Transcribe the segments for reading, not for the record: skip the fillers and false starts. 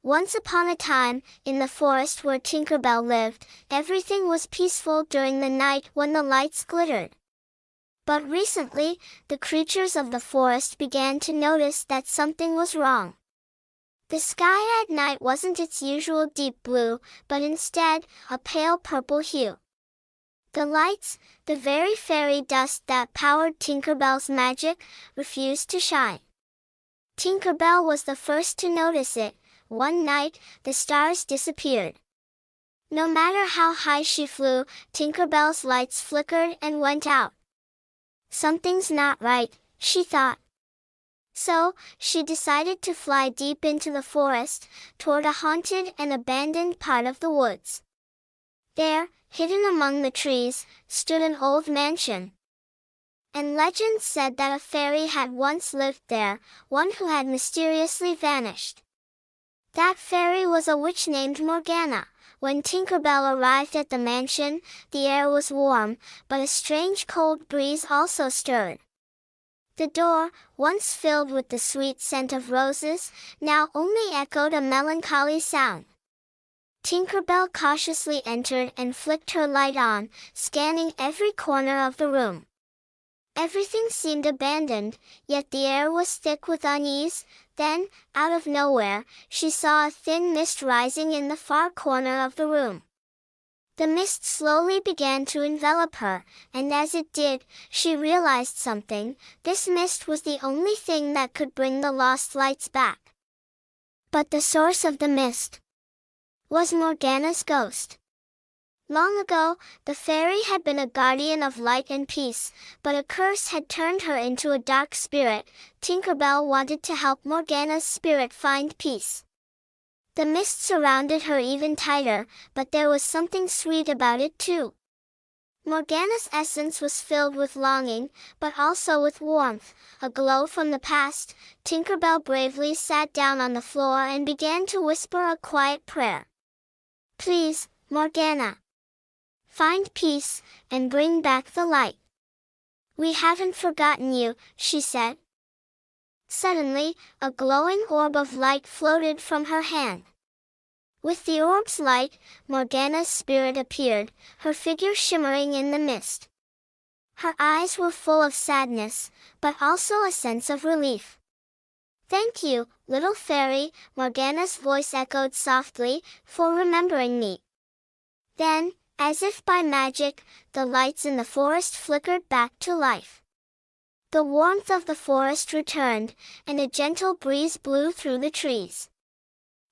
Once upon a time, in the forest where Tinkerbell lived, everything was peaceful during the night when the lights glittered. But recently, the creatures of the forest began to notice that something was wrong. The sky at night wasn't its usual deep blue, but instead, a pale purple hue. The lights, the very fairy dust that powered Tinkerbell's magic, refused to shine. Tinkerbell was the first to notice it. One night, the stars disappeared. No matter how high she flew, Tinkerbell's lights flickered and went out. Something's not right, she thought. So, she decided to fly deep into the forest, toward a haunted and abandoned part of the woods. There, hidden among the trees, stood an old mansion. And legends said that a fairy had once lived there, one who had mysteriously vanished. That fairy was a witch named Morgana. When Tinkerbell arrived at the mansion, the air was warm, but a strange cold breeze also stirred. The door, once filled with the sweet scent of roses, now only echoed a melancholy sound. Tinkerbell cautiously entered and flicked her light on, scanning every corner of the room. Everything seemed abandoned, yet the air was thick with unease. Then, out of nowhere, she saw a thin mist rising in the far corner of the room. The mist slowly began to envelop her, and as it did, she realized something. This mist was the only thing that could bring the lost lights back. But the source of the mist was Morgana's ghost. Long ago, the fairy had been a guardian of light and peace, but a curse had turned her into a dark spirit. Tinkerbell wanted to help Morgana's spirit find peace. The mist surrounded her even tighter, but there was something sweet about it too. Morgana's essence was filled with longing, but also with warmth, a glow from the past. Tinkerbell bravely sat down on the floor and began to whisper a quiet prayer. "Please, Morgana, find peace, and bring back the light. We haven't forgotten you," she said. Suddenly, a glowing orb of light floated from her hand. With the orb's light, Morgana's spirit appeared, her figure shimmering in the mist. Her eyes were full of sadness, but also a sense of relief. "Thank you, little fairy," Morgana's voice echoed softly, "for remembering me." Then, as if by magic, the lights in the forest flickered back to life. The warmth of the forest returned, and a gentle breeze blew through the trees.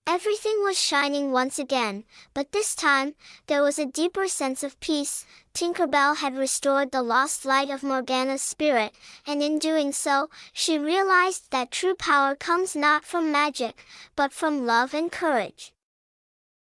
Everything was shining once again, but this time, there was a deeper sense of peace. Tinkerbell had restored the lost light of Morgana's spirit, and in doing so, she realized that true power comes not from magic, but from love and courage.